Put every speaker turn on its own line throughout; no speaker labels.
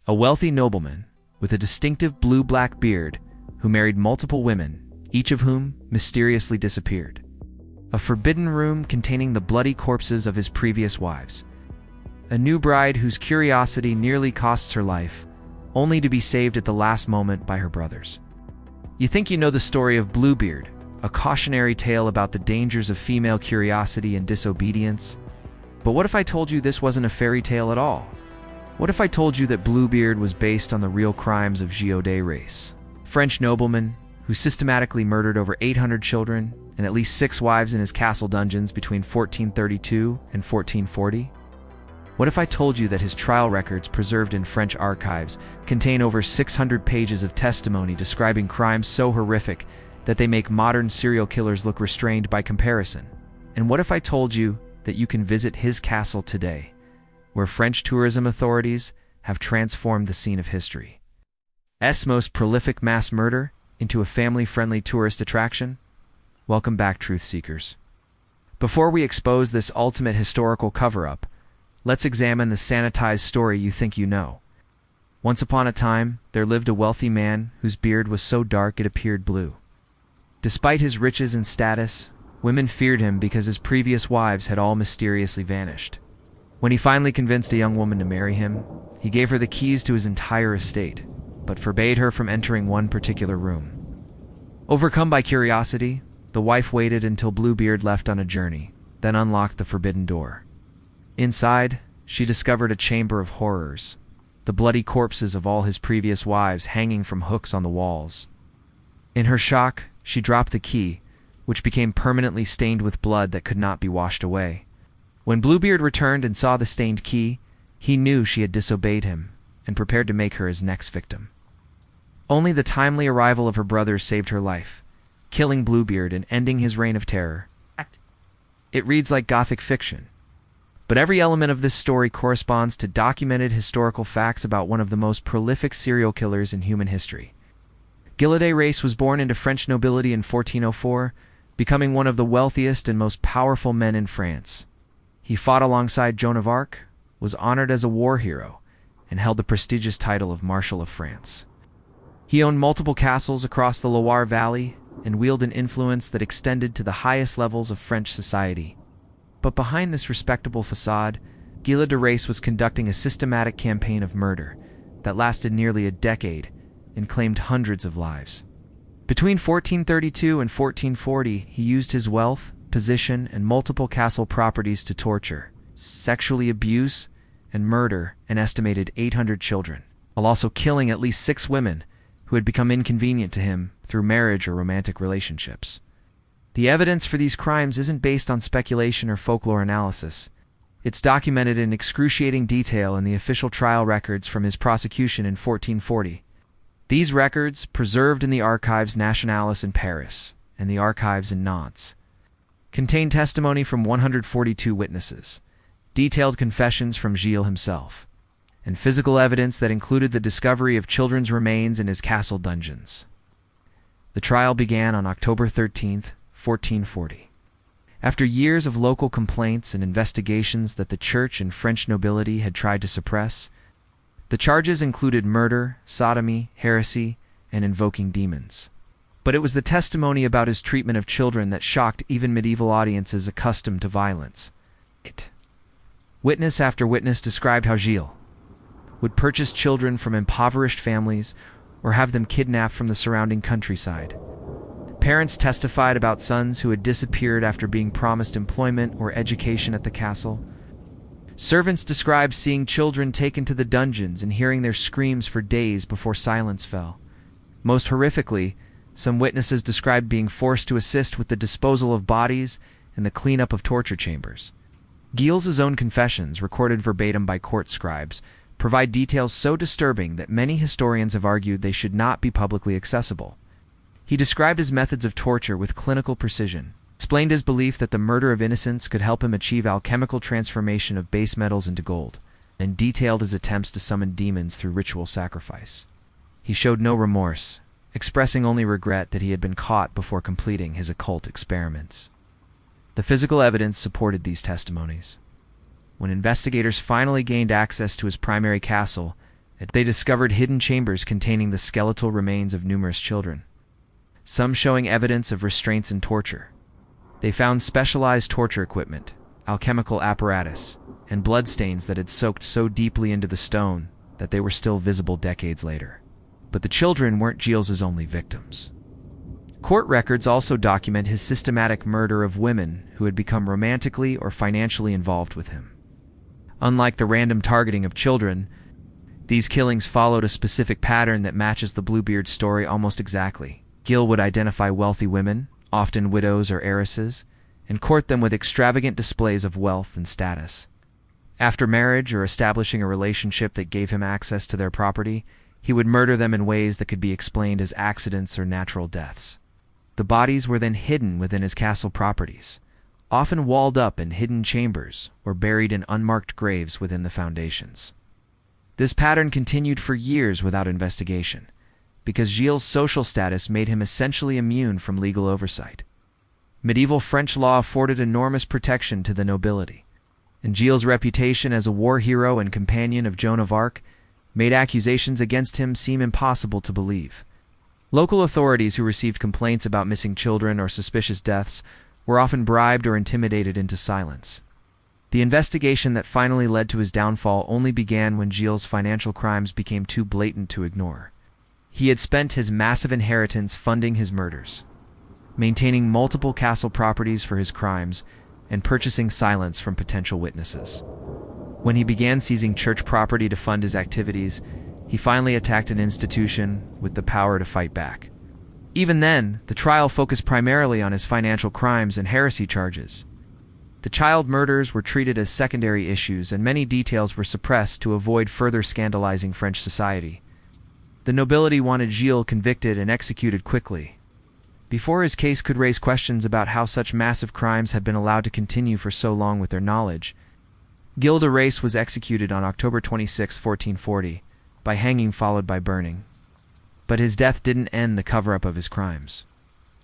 a wealthy nobleman with a distinctive blue-black beard who married multiple women, each of whom mysteriously disappeared. A forbidden room containing the bloody corpses of his previous wives. A new bride whose curiosity nearly costs her life, only to be saved at the last moment by her brothers. You think you know the story of Bluebeard, a cautionary tale about the dangers of female curiosity and disobedience. But what if I told you this wasn't a fairy tale at all? What if I told you that Bluebeard was based on the real crimes of Gilles de Rais, French nobleman who systematically murdered over 800 children and at least 6 wives in his castle dungeons between 1432 and 1440? What if I told you that his trial records preserved in French archives contain over 600 pages of testimony describing crimes so horrific that they make modern serial killers look restrained by comparison? And what if I told you that you can visit his castle today, where French tourism authorities have transformed the scene of history's most prolific mass murder into a family-friendly tourist attraction? Welcome back, truth seekers. Before we expose this ultimate historical cover-up, let's examine the sanitized story you think you know. Once upon a time, there lived a wealthy man whose beard was so dark it appeared blue. Despite his riches and status, women feared him because his previous wives had all mysteriously vanished. When he finally convinced a young woman to marry him, he gave her the keys to his entire estate, but forbade her from entering one particular room. Overcome by curiosity, the wife waited until Bluebeard left on a journey, then unlocked the forbidden door. Inside, she discovered a chamber of horrors, the bloody corpses of all his previous wives hanging from hooks on the walls. In her shock, she dropped the key, which became permanently stained with blood that could not be washed away. When Bluebeard returned and saw the stained key, he knew she had disobeyed him and prepared to make her his next victim. Only the timely arrival of her brothers saved her life, killing Bluebeard and ending his reign of terror. It reads like Gothic fiction, but every element of this story corresponds to documented historical facts about one of the most prolific serial killers in human history. Gilles de Rais was born into French nobility in 1404, becoming one of the wealthiest and most powerful men in France. He fought alongside Joan of Arc, was honored as a war hero, and held the prestigious title of Marshal of France. He owned multiple castles across the Loire Valley and wielded an influence that extended to the highest levels of French society. But behind this respectable facade, Gilles de Rais was conducting a systematic campaign of murder that lasted nearly a decade and claimed hundreds of lives. Between 1432 and 1440, he used his wealth, position, and multiple castle properties to torture, sexually abuse, and murder an estimated 800 children, while also killing at least 6 women who had become inconvenient to him through marriage or romantic relationships. The evidence for these crimes isn't based on speculation or folklore analysis. It's documented in excruciating detail in the official trial records from his prosecution in 1440. These records, preserved in the Archives Nationales in Paris and the Archives in Nantes, contain testimony from 142 witnesses, detailed confessions from Gilles himself, and physical evidence that included the discovery of children's remains in his castle dungeons. The trial began on October 13th, 1440. After years of local complaints and investigations that the church and French nobility had tried to suppress, the charges included murder, sodomy, heresy, and invoking demons. But it was the testimony about his treatment of children that shocked even medieval audiences accustomed to violence. Witness after witness described how Gilles would purchase children from impoverished families or have them kidnapped from the surrounding countryside. Parents testified about sons who had disappeared after being promised employment or education at the castle. Servants described seeing children taken to the dungeons and hearing their screams for days before silence fell. Most horrifically, some witnesses described being forced to assist with the disposal of bodies and the cleanup of torture chambers. Gilles' own confessions, recorded verbatim by court scribes, provide details so disturbing that many historians have argued they should not be publicly accessible. He described his methods of torture with clinical precision, explained his belief that the murder of innocents could help him achieve alchemical transformation of base metals into gold, and detailed his attempts to summon demons through ritual sacrifice. He showed no remorse, expressing only regret that he had been caught before completing his occult experiments. The physical evidence supported these testimonies. When investigators finally gained access to his primary castle They discovered hidden chambers containing the skeletal remains of numerous children, some showing evidence of restraints and torture. They found specialized torture equipment, alchemical apparatus, and bloodstains that had soaked so deeply into the stone that they were still visible decades later. But the children weren't Gilles's only victims. Court records also document his systematic murder of women who had become romantically or financially involved with him. Unlike the random targeting of children, these killings followed a specific pattern that matches the Bluebeard story almost exactly. Gilles would identify wealthy women, often widows or heiresses, and court them with extravagant displays of wealth and status. After marriage or establishing a relationship that gave him access to their property, he would murder them in ways that could be explained as accidents or natural deaths. The bodies were then hidden within his castle properties, often walled up in hidden chambers or buried in unmarked graves within the foundations. This pattern continued for years without investigation, because Gilles' social status made him essentially immune from legal oversight. Medieval French law afforded enormous protection to the nobility, and Gilles' reputation as a war hero and companion of Joan of Arc made accusations against him seem impossible to believe. Local authorities who received complaints about missing children or suspicious deaths were often bribed or intimidated into silence. The investigation that finally led to his downfall only began when Gilles' financial crimes became too blatant to ignore. He had spent his massive inheritance funding his murders, maintaining multiple castle properties for his crimes, and purchasing silence from potential witnesses. When he began seizing church property to fund his activities, he finally attacked an institution with the power to fight back. Even then, the trial focused primarily on his financial crimes and heresy charges. The child murders were treated as secondary issues, and many details were suppressed to avoid further scandalizing French society. The nobility wanted Gilles convicted and executed quickly, before his case could raise questions about how such massive crimes had been allowed to continue for so long with their knowledge. Gilles de Rais was executed on October 26, 1440, by hanging followed by burning. But his death didn't end the cover-up of his crimes.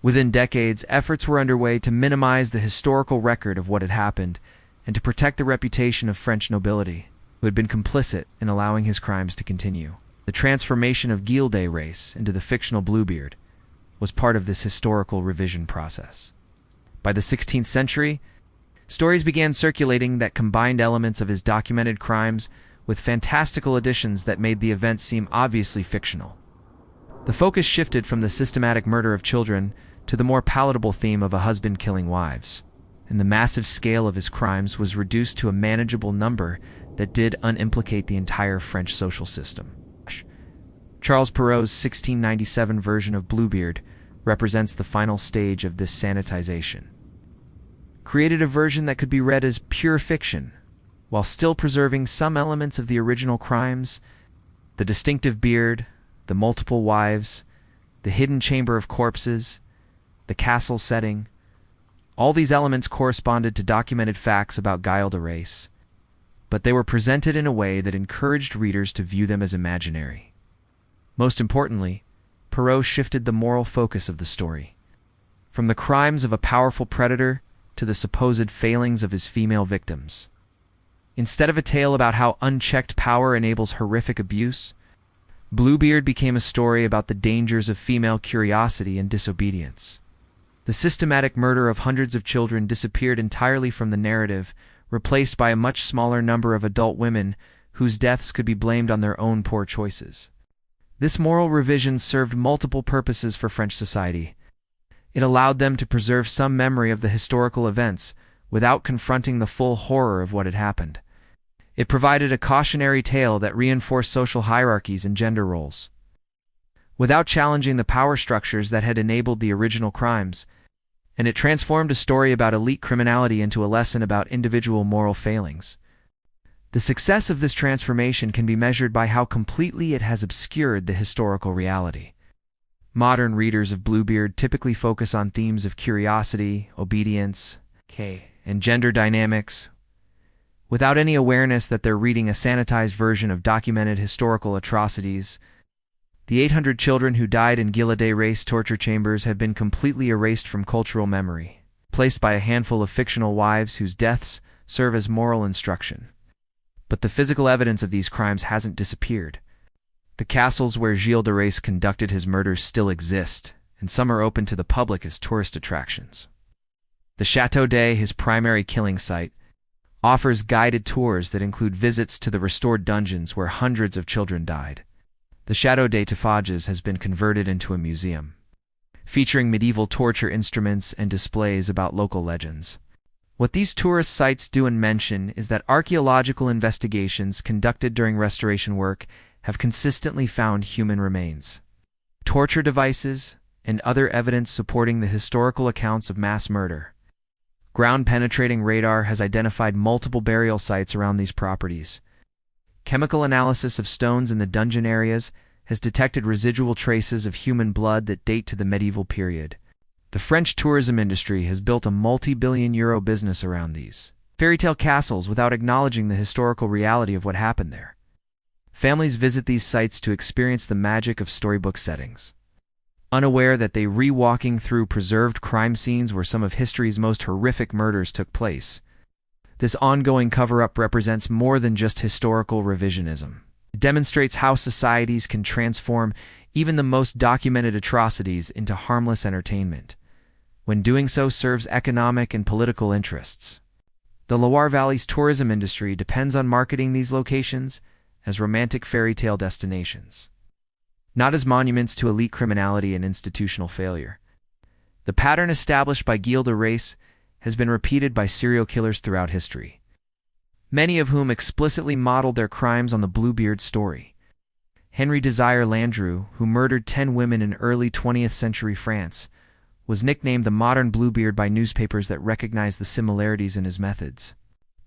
Within decades, efforts were underway to minimize the historical record of what had happened and to protect the reputation of French nobility, who had been complicit in allowing his crimes to continue. The transformation of Gilles de Rais into the fictional Bluebeard was part of this historical revision process. By the 16th century, stories began circulating that combined elements of his documented crimes with fantastical additions that made the events seem obviously fictional. The focus shifted from the systematic murder of children to the more palatable theme of a husband killing wives, and the massive scale of his crimes was reduced to a manageable number that did unimplicate the entire French social system. Charles Perrault's 1697 version of Bluebeard represents the final stage of this sanitization. Created a version that could be read as pure fiction, while still preserving some elements of the original crimes: the distinctive beard, the multiple wives, the hidden chamber of corpses, the castle setting. All these elements corresponded to documented facts about Gilles de Rais, but they were presented in a way that encouraged readers to view them as imaginary. Most importantly, Perrault shifted the moral focus of the story, from the crimes of a powerful predator to the supposed failings of his female victims. Instead of a tale about how unchecked power enables horrific abuse, Bluebeard became a story about the dangers of female curiosity and disobedience. The systematic murder of hundreds of children disappeared entirely from the narrative, replaced by a much smaller number of adult women whose deaths could be blamed on their own poor choices. This moral revision served multiple purposes for French society. It allowed them to preserve some memory of the historical events without confronting the full horror of what had happened. It provided a cautionary tale that reinforced social hierarchies and gender roles, without challenging the power structures that had enabled the original crimes, and it transformed a story about elite criminality into a lesson about individual moral failings. The success of this transformation can be measured by how completely it has obscured the historical reality. Modern readers of Bluebeard typically focus on themes of curiosity, obedience, and gender dynamics, without any awareness that they're reading a sanitized version of documented historical atrocities. The 800 children who died in Gilles de Rais torture chambers have been completely erased from cultural memory, placed by a handful of fictional wives whose deaths serve as moral instruction. But the physical evidence of these crimes hasn't disappeared. The castles where Gilles de Rais conducted his murders still exist, and some are open to the public as tourist attractions. The Château de, his primary killing site, offers guided tours that include visits to the restored dungeons where hundreds of children died. The Château de Tiffauges has been converted into a museum, featuring medieval torture instruments and displays about local legends. What these tourist sites do and mention is that archaeological investigations conducted during restoration work have consistently found human remains, torture devices, and other evidence supporting the historical accounts of mass murder. Ground-penetrating radar has identified multiple burial sites around these properties. Chemical analysis of stones in the dungeon areas has detected residual traces of human blood that date to the medieval period. The French tourism industry has built a multi-billion-euro business around these fairy tale castles without acknowledging the historical reality of what happened there. Families visit these sites to experience the magic of storybook settings, unaware that they re-walking through preserved crime scenes where some of history's most horrific murders took place. This ongoing cover-up represents more than just historical revisionism. It demonstrates how societies can transform even the most documented atrocities into harmless entertainment, when doing so serves economic and political interests. The Loire Valley's tourism industry depends on marketing these locations as romantic fairy tale destinations, not as monuments to elite criminality and institutional failure. The pattern established by Gilles de Rais has been repeated by serial killers throughout history, many of whom explicitly modeled their crimes on the Bluebeard story. Henry Desire Landru, who murdered 10 women in early 20th century France, was nicknamed the modern Bluebeard by newspapers that recognized the similarities in his methods.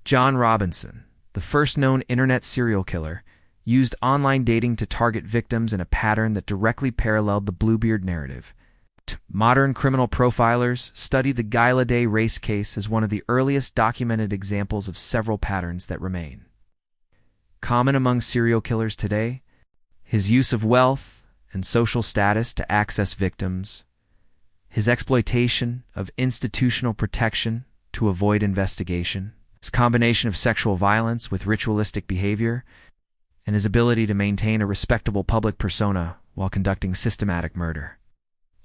John Robinson, the first known internet serial killer, used online dating to target victims in a pattern that directly paralleled the Bluebeard narrative. Modern criminal profilers study the Gilles de Rais case as one of the earliest documented examples of several patterns that remain common among serial killers today: his use of wealth and social status to access victims, his exploitation of institutional protection to avoid investigation, his combination of sexual violence with ritualistic behavior, and his ability to maintain a respectable public persona while conducting systematic murder.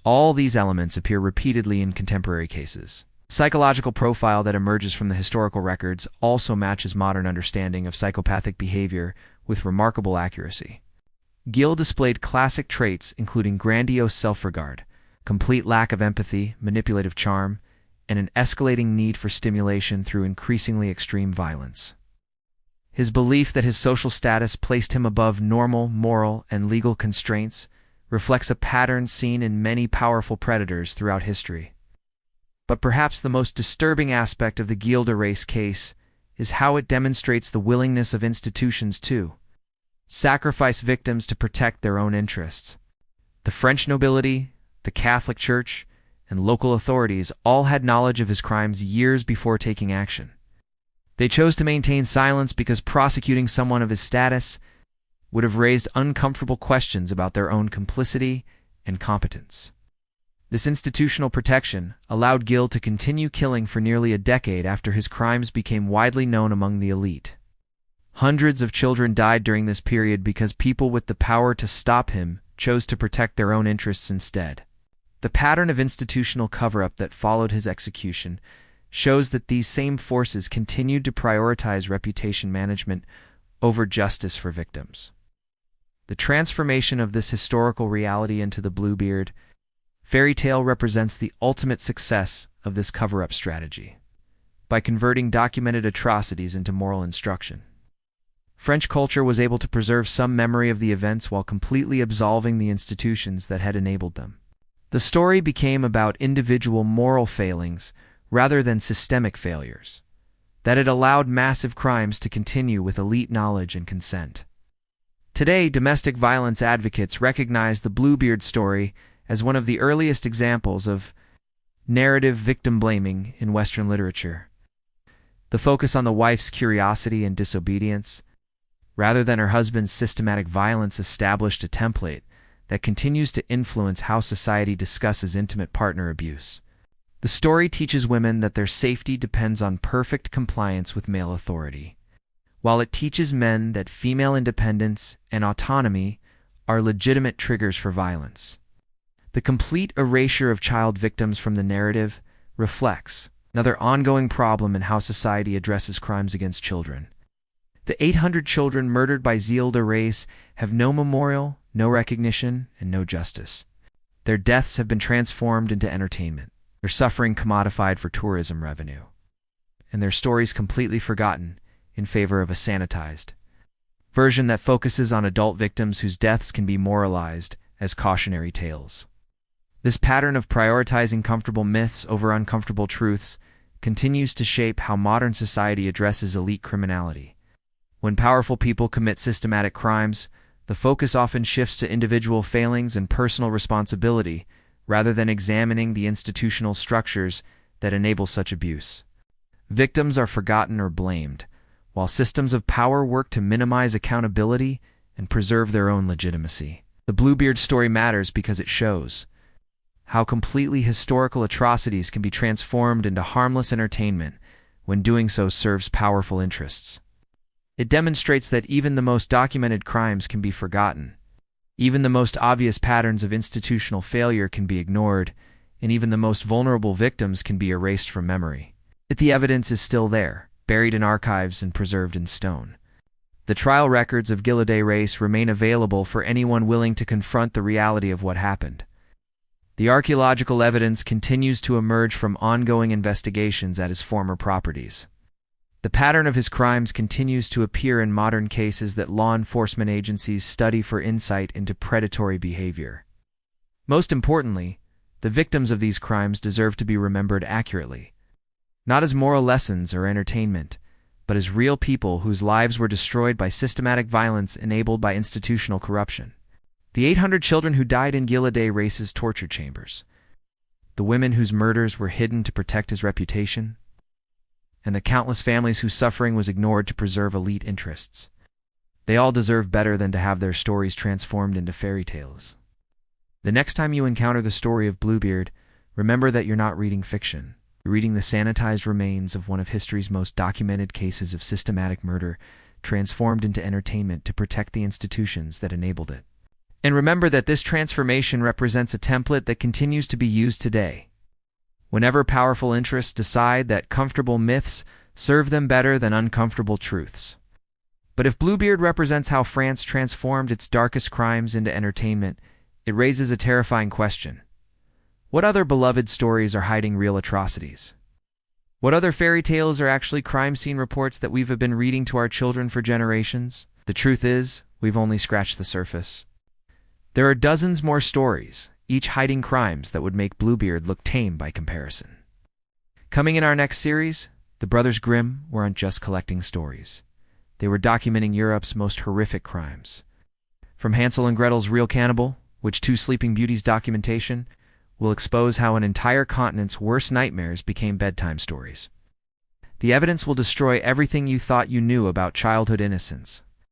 All these elements appear repeatedly in contemporary cases. Psychological profile that emerges from the historical records also matches modern understanding of psychopathic behavior with remarkable accuracy. Gilles displayed classic traits including grandiose self-regard, complete lack of empathy, manipulative charm, and an escalating need for stimulation through increasingly extreme violence. His belief that his social status placed him above normal, moral, and legal constraints reflects a pattern seen in many powerful predators throughout history. But perhaps the most disturbing aspect of the Gilles de Rais case is how it demonstrates the willingness of institutions to sacrifice victims to protect their own interests. The French nobility, the Catholic Church, and local authorities all had knowledge of his crimes years before taking action. They chose to maintain silence because prosecuting someone of his status would have raised uncomfortable questions about their own complicity and competence. This institutional protection allowed Gilles to continue killing for nearly a decade after his crimes became widely known among the elite. Hundreds of children died during this period because people with the power to stop him chose to protect their own interests instead. The pattern of institutional cover-up that followed his execution shows that these same forces continued to prioritize reputation management over justice for victims. The transformation of this historical reality into the Bluebeard fairy tale represents the ultimate success of this cover-up strategy, by converting documented atrocities into moral instruction. French culture was able to preserve some memory of the events while completely absolving the institutions that had enabled them. The story became about individual moral failings rather than systemic failures, that it allowed massive crimes to continue with elite knowledge and consent. Today, domestic violence advocates recognize the Bluebeard story as one of the earliest examples of narrative victim blaming in Western literature. The focus on the wife's curiosity and disobedience, rather than her husband's systematic violence, established a template that continues to influence how society discusses intimate partner abuse. The story teaches women that their safety depends on perfect compliance with male authority, while it teaches men that female independence and autonomy are legitimate triggers for violence. The complete erasure of child victims from the narrative reflects another ongoing problem in how society addresses crimes against children. The 800 children murdered by Gilles de Rais have no memorial, no recognition, and no justice. Their deaths have been transformed into entertainment, their suffering commodified for tourism revenue, and their stories completely forgotten in favor of a sanitized version that focuses on adult victims whose deaths can be moralized as cautionary tales. This pattern of prioritizing comfortable myths over uncomfortable truths continues to shape how modern society addresses elite criminality. When powerful people commit systematic crimes, the focus often shifts to individual failings and personal responsibility rather than examining the institutional structures that enable such abuse. Victims are forgotten or blamed, while systems of power work to minimize accountability and preserve their own legitimacy. The Bluebeard story matters because it shows how completely historical atrocities can be transformed into harmless entertainment when doing so serves powerful interests. It demonstrates that even the most documented crimes can be forgotten, even the most obvious patterns of institutional failure can be ignored, and even the most vulnerable victims can be erased from memory. Yet the evidence is still there, buried in archives and preserved in stone. The trial records of Gilles de Rais remain available for anyone willing to confront the reality of what happened. The archaeological evidence continues to emerge from ongoing investigations at his former properties. The pattern of his crimes continues to appear in modern cases that law enforcement agencies study for insight into predatory behavior. Most importantly, the victims of these crimes deserve to be remembered accurately, not as moral lessons or entertainment, but as real people whose lives were destroyed by systematic violence enabled by institutional corruption. The 800 children who died in Gilles de Rais's torture chambers, the women whose murders were hidden to protect his reputation, and the countless families whose suffering was ignored to preserve elite interests. They all deserve better than to have their stories transformed into fairy tales. The next time you encounter the story of Bluebeard, remember that you're not reading fiction. You're reading the sanitized remains of one of history's most documented cases of systematic murder, transformed into entertainment to protect the institutions that enabled it. And remember that this transformation represents a template that continues to be used today. Whenever powerful interests decide that comfortable myths serve them better than uncomfortable truths. But if Bluebeard represents how France transformed its darkest crimes into entertainment, it raises a terrifying question. What other beloved stories are hiding real atrocities? What other fairy tales are actually crime scene reports that we've been reading to our children for generations? The truth is, we've only scratched the surface. There are dozens more stories, each hiding crimes that would make Bluebeard look tame by comparison. Coming in our next series, the Brothers Grimm weren't just collecting stories. They were documenting Europe's most horrific crimes. From Hansel and Gretel's Real Cannibal, which Two Sleeping Beauties documentation, will expose how an entire continent's worst nightmares became bedtime stories. The evidence will destroy everything you thought you knew about childhood innocence.